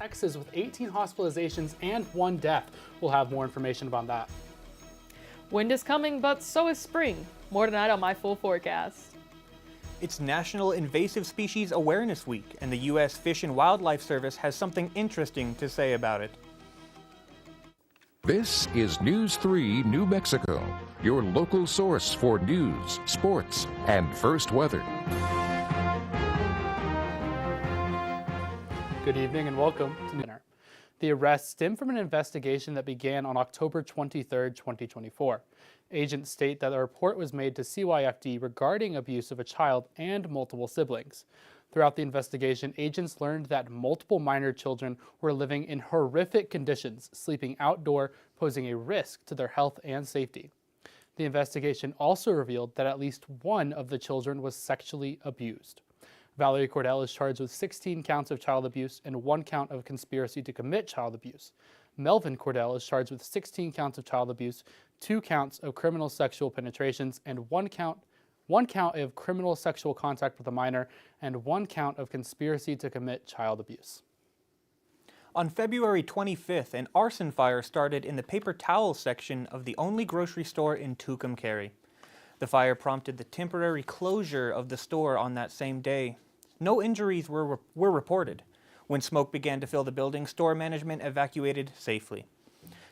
Texas with 18 hospitalizations and 1 death. We'll have more information about that. Wind is coming, but so is spring. More tonight on my full forecast. It's National Invasive Species Awareness Week, and the U.S. Fish and Wildlife Service has something interesting to say about it. This is News 3 New Mexico, your local source for news, sports, and first weather. Good evening and welcome to dinner. The arrest stemmed from an investigation that began on October 23, 2024. Agents state that a report was made to CYFD regarding abuse of a child and multiple siblings. Throughout the investigation, agents learned that multiple minor children were living in horrific conditions, sleeping outdoor, posing a risk to their health and safety. The investigation also revealed that at least one of the children was sexually abused. Valerie Cordell is charged with 16 counts of child abuse and 1 count of conspiracy to commit child abuse. Melvin Cordell is charged with 16 counts of child abuse, 2 counts of criminal sexual penetrations, and 1 count of criminal sexual contact with a minor, and 1 count of conspiracy to commit child abuse. On February 25th, an arson fire started in the paper towel section of the only grocery store in Tucumcari. The fire prompted the temporary closure of the store on that same day. No injuries were reported. When smoke began to fill the building, store management evacuated safely.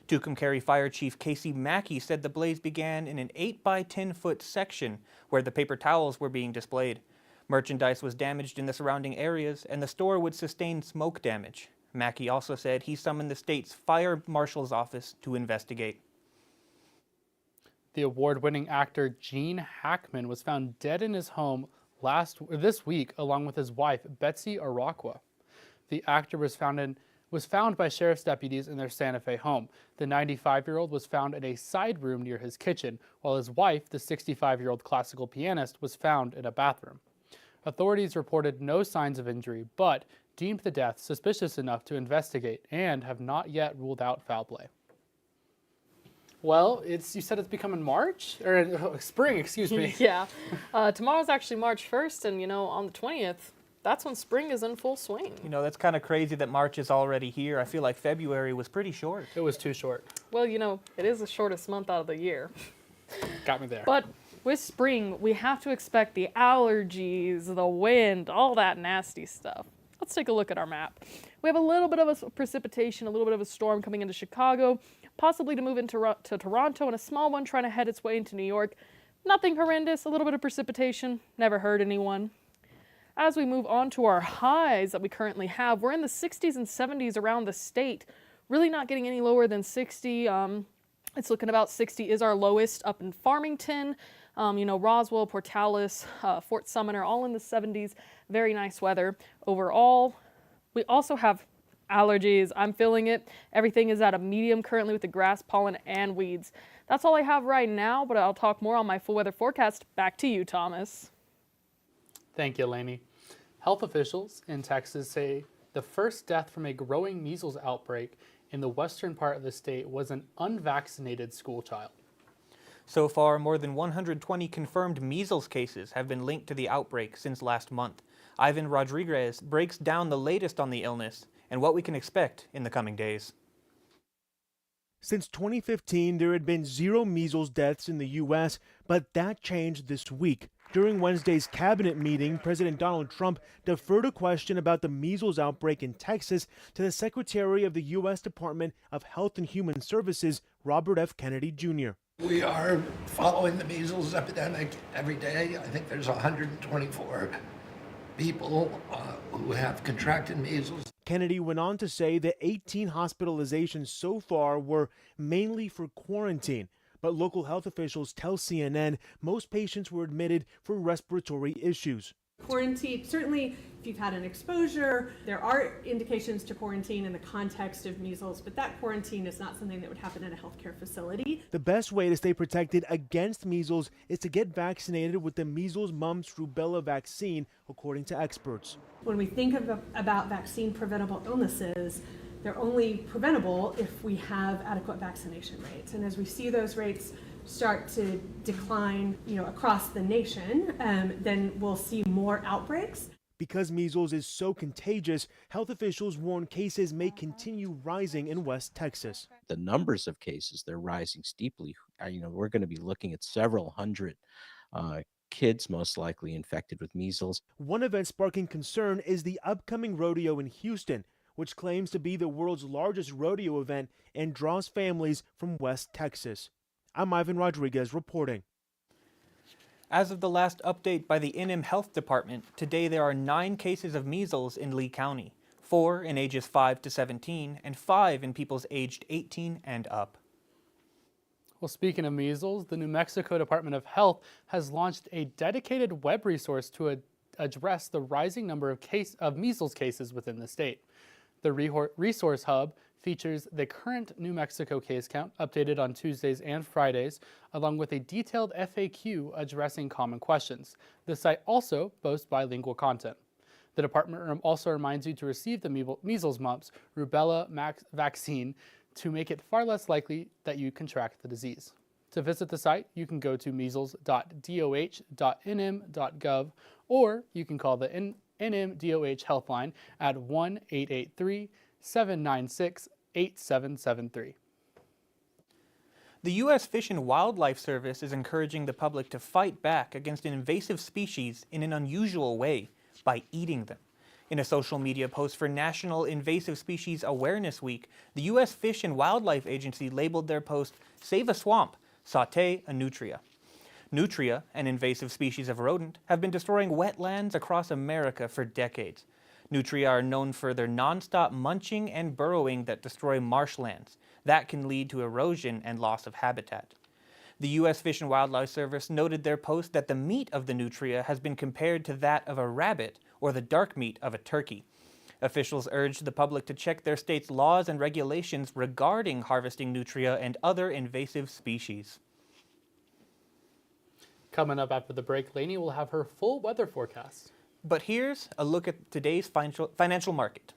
Tucumcari Fire Chief Casey Mackey said the blaze began in an 8 by 10 foot section where the paper towels were being displayed. Merchandise was damaged in the surrounding areas, and the store would sustain smoke damage. Mackey also said he summoned the state's fire marshal's office to investigate. The award-winning actor Gene Hackman was found dead in his home this week, along with his wife Betsy Araqua. The actor was found by sheriff's deputies in their Santa Fe home. The 95-year-old was found in a side room near his kitchen, while his wife, the 65-year-old classical pianist, was found in a bathroom. Authorities reported no signs of injury, but deemed the death suspicious enough to investigate and have not yet ruled out foul play. Well, you said it's becoming March? Or spring, excuse me. Yeah. Tomorrow's actually March 1st, and on the 20th, that's when spring is in full swing. That's kind of crazy that March is already here. I feel like February was pretty short. It was too short. Well, it is the shortest month out of the year. Got me there. But with spring, we have to expect the allergies, the wind, all that nasty stuff. Let's take a look at our map. We have a little bit of a precipitation, a little bit of a storm coming into Chicago, possibly to move into Toronto, and a small one trying to head its way into New York. Nothing horrendous, a little bit of precipitation, never hurt anyone. As we move on to our highs that we currently have, we're in the 60s and 70s around the state, really not getting any lower than 60. It's looking about 60 is our lowest up in Farmington. Roswell, Portales, Fort Sumner, all in the 70s. Very nice weather overall. We also have allergies. I'm feeling it. Everything is at a medium currently with the grass, pollen, and weeds. That's all I have right now, but I'll talk more on my full weather forecast. Back to you, Thomas. Thank you, Lainey. Health officials in Texas say the first death from a growing measles outbreak in the western part of the state was an unvaccinated school child. So far, more than 120 confirmed measles cases have been linked to the outbreak since last month. Ivan Rodriguez breaks down the latest on the illness and what we can expect in the coming days. Since 2015, there had been 0 measles deaths in the U.S., but that changed this week. During Wednesday's cabinet meeting, President Donald Trump deferred a question about the measles outbreak in Texas to the Secretary of the U.S. Department of Health and Human Services, Robert F. Kennedy Jr. We are following the measles epidemic every day. I think there's 124 people who have contracted measles. Kennedy went on to say that 18 hospitalizations so far were mainly for quarantine. But local health officials tell CNN most patients were admitted for respiratory issues. Quarantine, certainly if you've had an exposure, there are indications to quarantine in the context of measles, but that quarantine is not something that would happen in a healthcare facility. The best way to stay protected against measles is to get vaccinated with the measles, mumps, rubella vaccine, according to experts. When we think about vaccine-preventable illnesses, they're only preventable if we have adequate vaccination rates. And as we see those rates start to decline, across the nation, then we'll see more outbreaks. Because measles is so contagious, health officials warn cases may continue rising in West Texas. The numbers of cases, they're rising steeply. We're going to be looking at several hundred kids most likely infected with measles. One event sparking concern is the upcoming rodeo in Houston, which claims to be the world's largest rodeo event and draws families from West Texas. I'm Ivan Rodriguez reporting. As of the last update by the NM Health Department, today there are 9 cases of measles in Lee County, 4 in ages 5 to 17 and 5 in peoples aged 18 and up. Well, speaking of measles, the New Mexico Department of Health has launched a dedicated web resource to address the rising number of measles cases within the state. The resource hub features the current New Mexico case count updated on Tuesdays and Fridays, along with a detailed FAQ addressing common questions. The site also boasts bilingual content. The department also reminds you to receive the measles, mumps, rubella vaccine to make it far less likely that you contract the disease. To visit the site, you can go to measles.doh.nm.gov, or you can call the NM-DOH helpline at 1-883-796-8773. The U.S. Fish and Wildlife Service is encouraging the public to fight back against an invasive species in an unusual way by eating them. In a social media post for National Invasive Species Awareness Week, the U.S. Fish and Wildlife Agency labeled their post, "Save a Swamp, Saute a Nutria." Nutria, an invasive species of rodent, have been destroying wetlands across America for decades. Nutria are known for their nonstop munching and burrowing that destroy marshlands. That can lead to erosion and loss of habitat. The U.S. Fish and Wildlife Service noted their post that the meat of the nutria has been compared to that of a rabbit or the dark meat of a turkey. Officials urged the public to check their state's laws and regulations regarding harvesting nutria and other invasive species. Coming up after the break, Lainey will have her full weather forecast. But here's a look at today's financial market.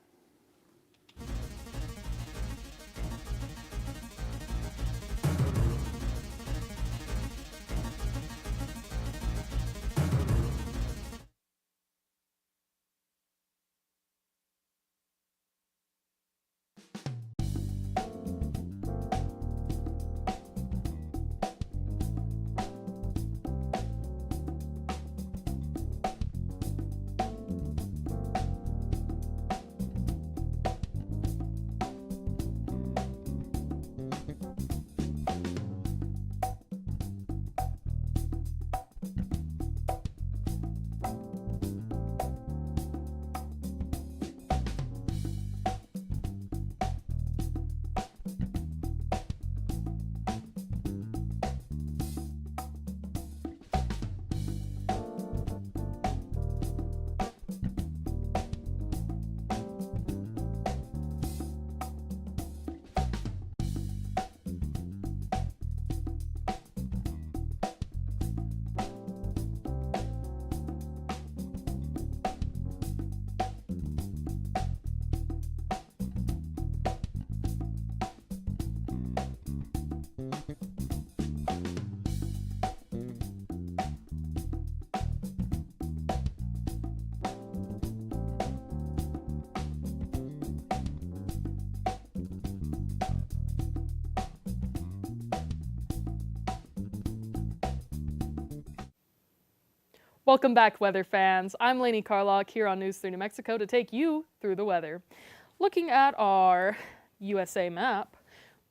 Welcome back, weather fans. I'm Lainey Carlock here on News 3 New Mexico to take you through the weather. Looking at our USA map,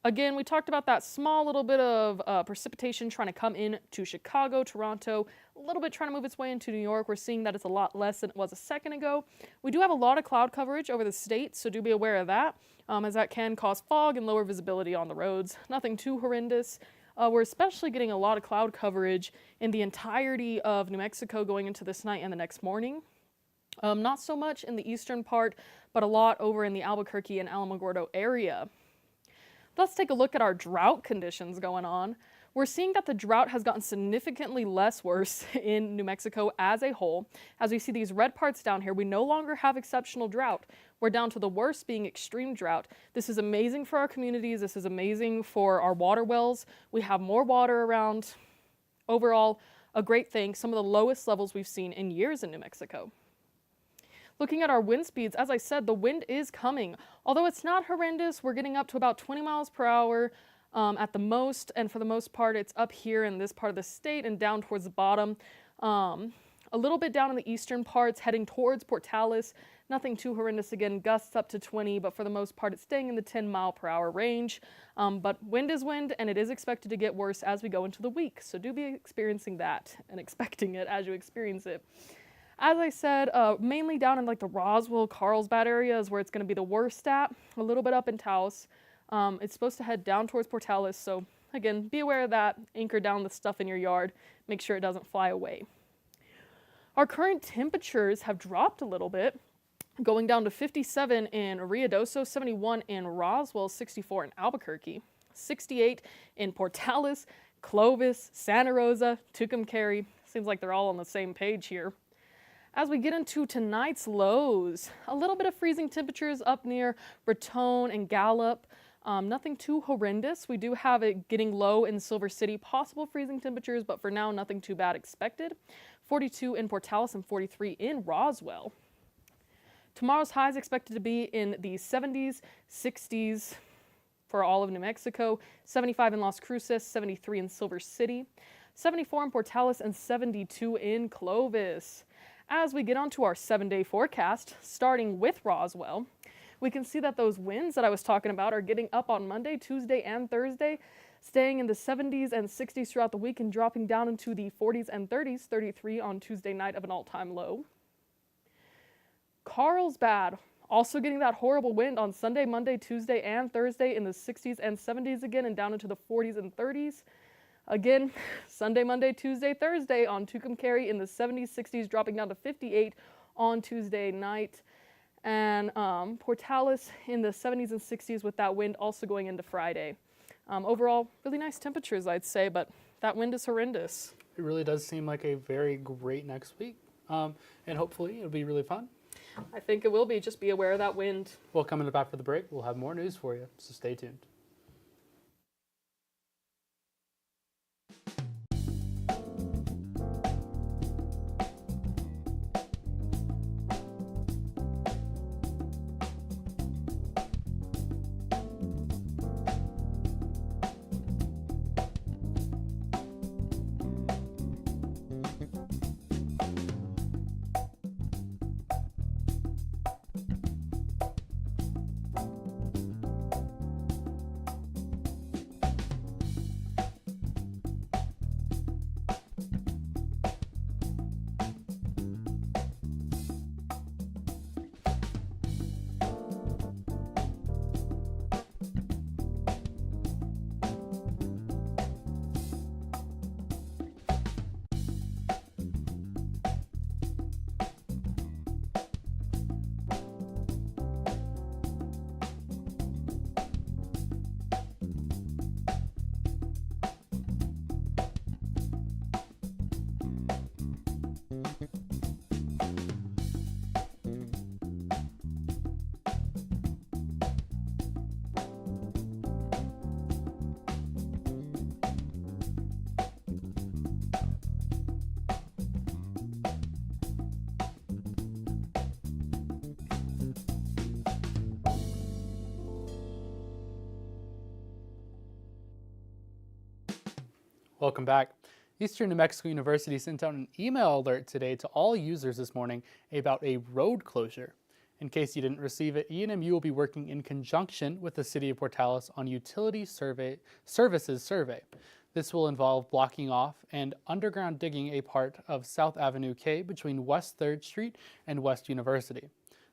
again, we talked about that small little bit of precipitation trying to come in to Chicago, Toronto, a little bit trying to move its way into New York. We're seeing that it's a lot less than it was a second ago. We do have a lot of cloud coverage over the state, so do be aware of that, as that can cause fog and lower visibility on the roads. Nothing too horrendous. We're especially getting a lot of cloud coverage in the entirety of New Mexico going into this night and the next morning. Not so much in the eastern part, but a lot over in the Albuquerque and Alamogordo area. Let's take a look at our drought conditions going on. We're seeing that the drought has gotten significantly less worse in New Mexico as a whole. As we see these red parts down here, we no longer have exceptional drought. We're down to the worst being extreme drought. This is amazing for our communities. This is amazing for our water wells. We have more water around. Overall, a great thing. Some of the lowest levels we've seen in years in New Mexico. Looking at our wind speeds, as I said, the wind is coming. Although it's not horrendous, we're getting up to about 20 miles per hour at the most, and for the most part, it's up here in this part of the state and down towards the bottom. A little bit down in the eastern parts, heading towards Portales. Nothing too horrendous again, gusts up to 20, but for the most part, it's staying in the 10 mile per hour range. But wind is wind, and it is expected to get worse as we go into the week. So do be experiencing that and expecting it as you experience it. As I said, mainly down in like the Roswell, Carlsbad area is where it's going to be the worst at. A little bit up in Taos. It's supposed to head down towards Portales, so again, be aware of that. Anchor down the stuff in your yard. Make sure it doesn't fly away. Our current temperatures have dropped a little bit, going down to 57 in Ruidoso, 71 in Roswell, 64 in Albuquerque, 68 in Portales, Clovis, Santa Rosa, Tucumcari. Seems like they're all on the same page here. As we get into tonight's lows, a little bit of freezing temperatures up near Raton and Gallup. Nothing too horrendous. We do have it getting low in Silver City, possible freezing temperatures, but for now, nothing too bad expected. 42 in Portales and 43 in Roswell. Tomorrow's high is expected to be in the 70s, 60s for all of New Mexico, 75 in Las Cruces, 73 in Silver City, 74 in Portales, and 72 in Clovis. As we get onto our 7-day forecast, starting with Roswell, we can see that those winds that I was talking about are getting up on Monday, Tuesday, and Thursday, staying in the 70s and 60s throughout the week and dropping down into the 40s and 30s, 33 on Tuesday night of an all-time low. Carlsbad, also getting that horrible wind on Sunday, Monday, Tuesday, and Thursday in the 60s and 70s again and down into the 40s and 30s. Again, Sunday, Monday, Tuesday, Thursday on Tucumcari in the 70s, 60s, dropping down to 58 on Tuesday night. And Portales in the 70s and 60s with that wind also going into Friday. Overall, really nice temperatures, I'd say, but that wind is horrendous. It really does seem like a very great next week, and hopefully it'll be really fun. I think it will be. Just be aware of that wind. Well, coming up after the break, we'll have more news for you, so stay tuned. Welcome back. Eastern New Mexico University sent out an email alert today to all users this morning about a road closure. In case you didn't receive it, ENMU will be working in conjunction with the City of Portales on utility services survey. This will involve blocking off and underground digging a part of South Avenue K between West 3rd Street and West University.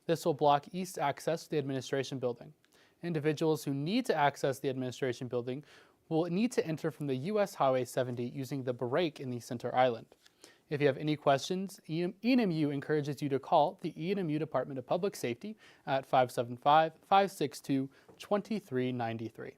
This will block east access to the administration building. Individuals who need to access the administration building will need to enter from the U.S. Highway 70 using the break in the center island. If you have any questions, ENMU encourages you to call the ENMU Department of Public Safety at 575-562-2393.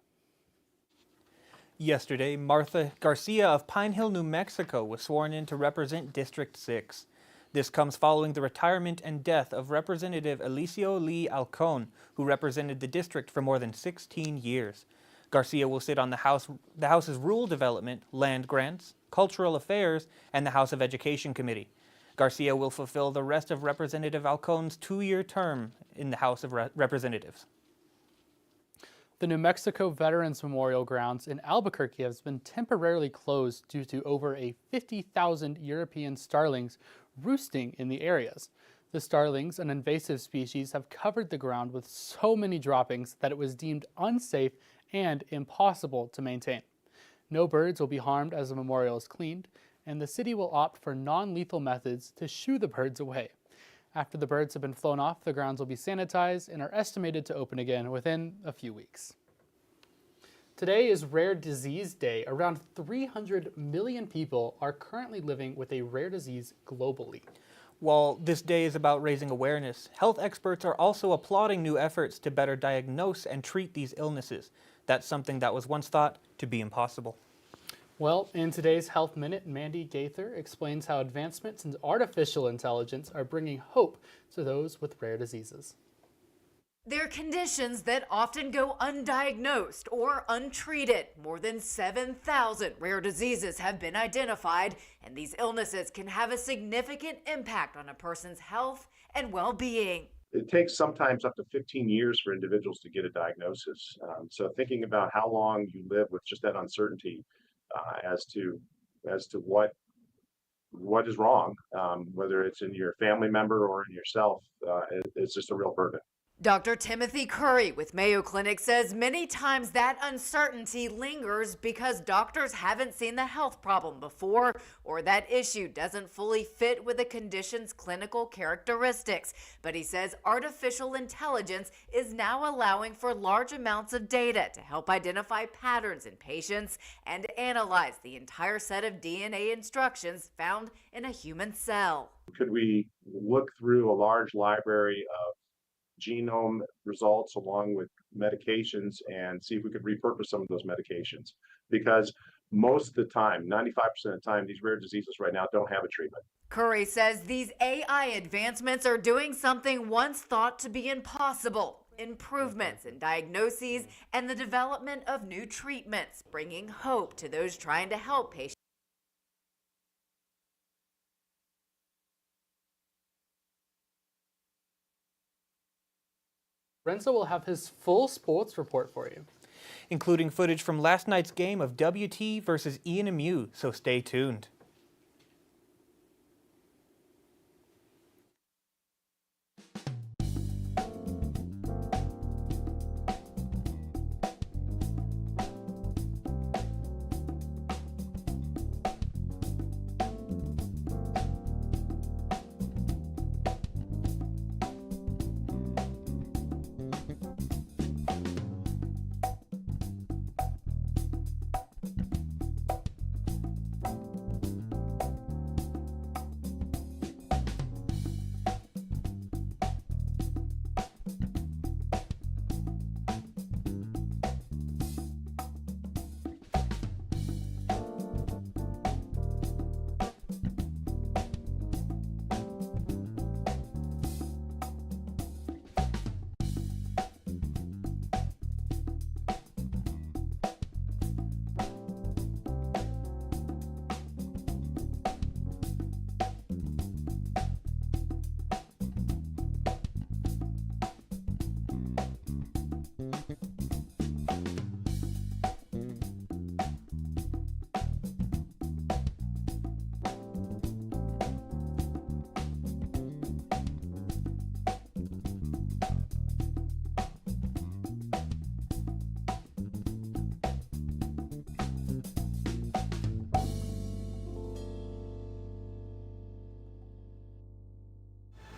Yesterday, Martha Garcia of Pine Hill, New Mexico was sworn in to represent District 6. This comes following the retirement and death of Representative Eliseo Lee Alcon, who represented the district for more than 16 years. Garcia will sit on the House's Rural Development, Land Grants, Cultural Affairs, and the House of Education Committee. Garcia will fulfill the rest of Representative Alcon's 2-year term in the House of Representatives. The New Mexico Veterans Memorial Grounds in Albuquerque has been temporarily closed due to over 50,000 European starlings roosting in the areas. The starlings, an invasive species, have covered the ground with so many droppings that it was deemed unsafe and impossible to maintain. No birds will be harmed as the memorial is cleaned, and the city will opt for non-lethal methods to shoo the birds away. After the birds have been flown off, the grounds will be sanitized and are estimated to open again within a few weeks. Today is Rare Disease Day. Around 300 million people are currently living with a rare disease globally. While this day is about raising awareness, health experts are also applauding new efforts to better diagnose and treat these illnesses. That's something that was once thought to be impossible. Well, in today's Health Minute, Mandy Gaither explains how advancements in artificial intelligence are bringing hope to those with rare diseases. They're conditions that often go undiagnosed or untreated. More than 7,000 rare diseases have been identified, and these illnesses can have a significant impact on a person's health and well-being. It takes sometimes up to 15 years for individuals to get a diagnosis. So thinking about how long you live with just that uncertainty as to what is wrong, whether it's in your family member or in yourself, it's just a real burden. Dr. Timothy Curry with Mayo Clinic says many times that uncertainty lingers because doctors haven't seen the health problem before, or that issue doesn't fully fit with the condition's clinical characteristics. But he says artificial intelligence is now allowing for large amounts of data to help identify patterns in patients and analyze the entire set of DNA instructions found in a human cell. Could we look through a large library of genome results along with medications and see if we could repurpose some of those medications? Because most of the time, 95% of the time, these rare diseases right now don't have a treatment. Curry says these AI advancements are doing something once thought to be impossible: improvements in diagnoses and the development of new treatments, bringing hope to those trying to help patients. Renzo will have his full sports report for you, including footage from last night's game of WT versus ENMU, so stay tuned.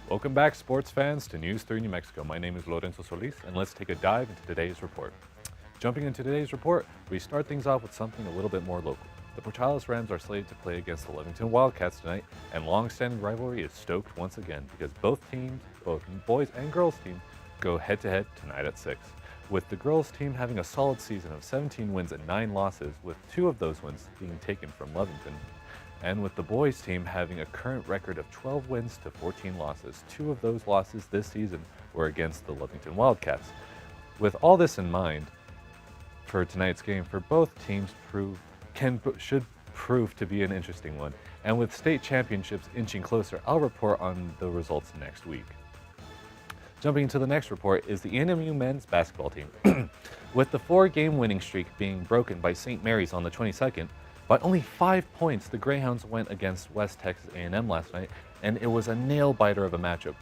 Welcome back, sports fans, to News 3 New Mexico. My name is Lorenzo Solis, and let's take a dive into today's report. Jumping into today's report, we start things off with something a little bit more local. The Portales Rams are slated to play against the Lovington Wildcats tonight, and long-standing rivalry is stoked once again because both teams, both boys and girls team, go head-to-head tonight at 6. With the girls team having a solid season of 17 wins and 9 losses, with 2 of those wins being taken from Lovington. And with the boys team having a current record of 12 wins to 14 losses. 2 of those losses this season were against the Lovington Wildcats. With all this in mind, for tonight's game, for both teams should prove to be an interesting one, And with state championships inching closer, I'll report on the results next week. Jumping into the next report is the ENMU men's basketball team. With the 4-game winning streak being broken by St. Mary's on the 22nd, by only 5 points, the Greyhounds went against West Texas A&M last night, and it was a nail-biter of a matchup,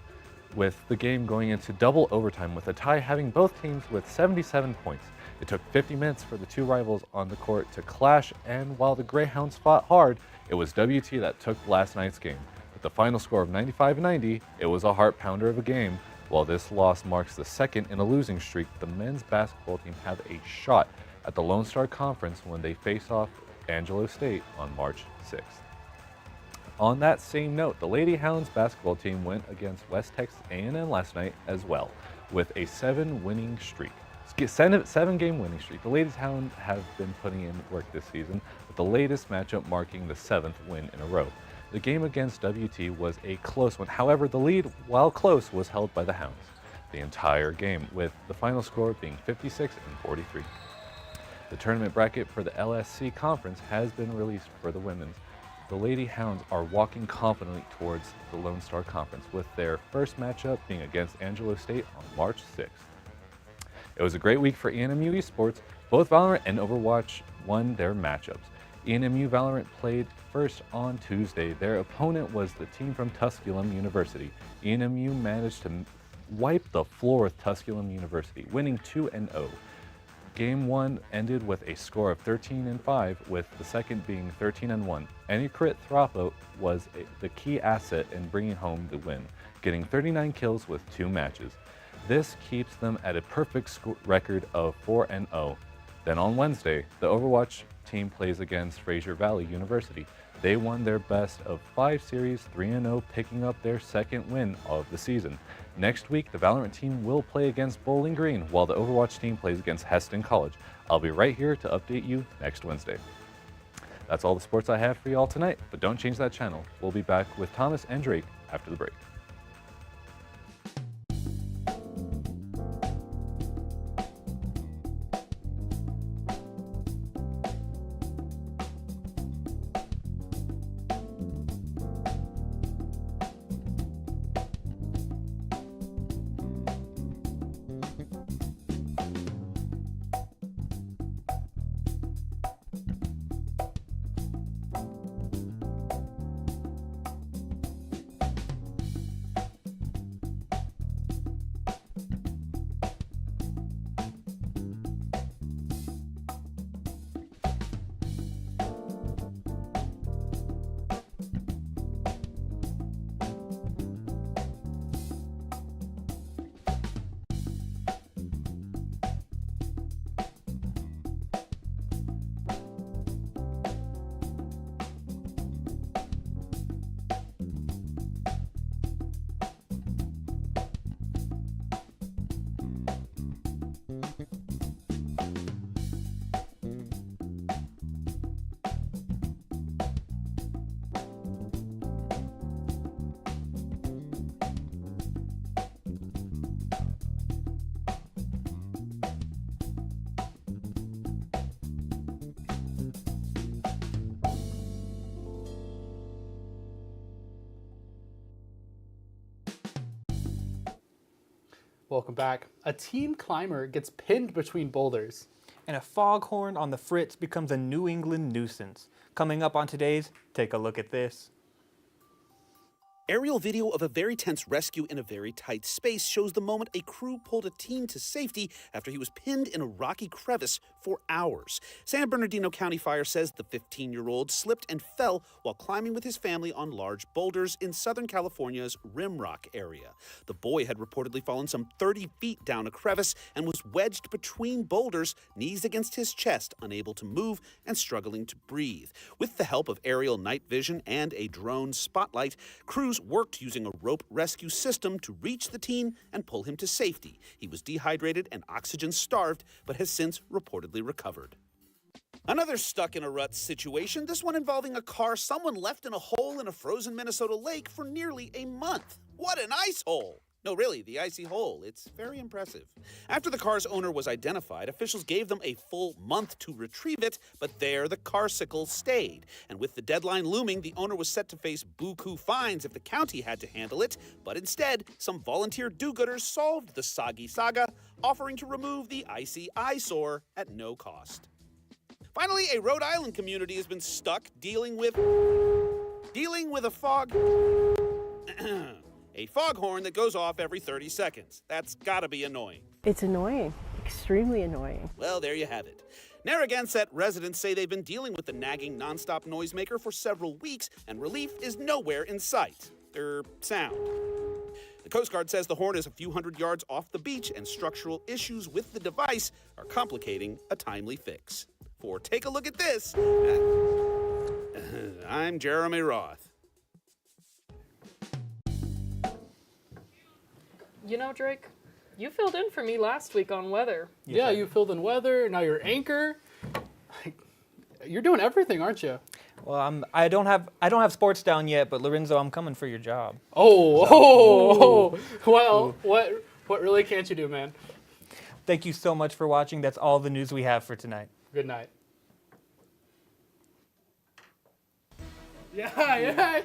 with the game going into double overtime with a tie having both teams with 77 points. It took 50 minutes for the two rivals on the court to clash, and while the Greyhounds fought hard, it was WT that took last night's game. With the final score of 95-90, it was a heart-pounder of a game. While this loss marks the second in a losing streak, the men's basketball team have a shot at the Lone Star Conference when they face off Angelo State on March 6th. On that same note, the Lady Hounds basketball team went against West Texas A&M last night as well, with a 7-game winning streak. The Ladies Hounds have been putting in work this season, with the latest matchup marking the 7th win in a row. The game against WT was a close one. However, the lead, while close, was held by the Hounds the entire game, with the final score being 56-43. The tournament bracket for the LSC Conference has been released for the women's. The Lady Hounds are walking confidently towards the Lone Star Conference, with their first matchup being against Angelo State on March 6th. It was a great week for ENMU esports. Both Valorant and Overwatch won their matchups. ENMU Valorant played first on Tuesday. Their opponent was the team from Tusculum University. ENMU managed to wipe the floor with Tusculum University, winning 2-0. Game 1 ended with a score of 13-5, with the second being 13-1. Anycrit Thrapo was the key asset in bringing home the win, getting 39 kills with 2 matches. This keeps them at a perfect record of 4-0. Then on Wednesday, the Overwatch team plays against Fraser Valley University. They won their best of 5 series, 3-0, picking up their second win of the season. Next week, the Valorant team will play against Bowling Green, while the Overwatch team plays against Heston College. I'll be right here to update you next Wednesday. That's all the sports I have for you all tonight, but don't change that channel. We'll be back with Thomas and Drake after the break. Welcome back. A teen climber gets pinned between boulders. And a foghorn on the Fritz becomes a New England nuisance. Coming up on today's Take a Look at This. Aerial video of a very tense rescue in a very tight space shows the moment a crew pulled a teen to safety after he was pinned in a rocky crevice for hours. San Bernardino County Fire says the 15-year-old slipped and fell while climbing with his family on large boulders in Southern California's Rimrock area. The boy had reportedly fallen some 30 feet down a crevice and was wedged between boulders, knees against his chest, unable to move and struggling to breathe. With the help of aerial night vision and a drone spotlight, crews worked using a rope rescue system to reach the teen and pull him to safety. He was dehydrated and oxygen-starved, but has since reportedly recovered. Another stuck in a rut situation, this one involving a car someone left in a hole in a frozen Minnesota lake for nearly a month. What an ice hole! No, really, the icy hole. It's very impressive. After the car's owner was identified, officials gave them a full month to retrieve it, but there the carsicle stayed. And with the deadline looming, the owner was set to face buku fines if the county had to handle it. But instead, some volunteer do-gooders solved the soggy saga, offering to remove the icy eyesore at no cost. Finally, a Rhode Island community has been stuck dealing with a fog... a foghorn that goes off every 30 seconds. That's gotta be annoying. It's annoying, extremely annoying. Well, there you have it. Narragansett residents say they've been dealing with the nagging nonstop noisemaker for several weeks, and relief is nowhere in sight. Sound. The Coast Guard says the horn is a few hundred yards off the beach, and structural issues with the device are complicating a timely fix. For Take a Look at This, I'm Jeremy Roth. You know, Drake, you filled in for me last week on weather. Yeah, you filled in weather. Now you're anchor. You're doing everything, aren't you? Well, I don't have sports down yet, but Lorenzo, I'm coming for your job. Well, what really can't you do, man? Thank you so much for watching. That's all the news we have for tonight. Good night. Yeah.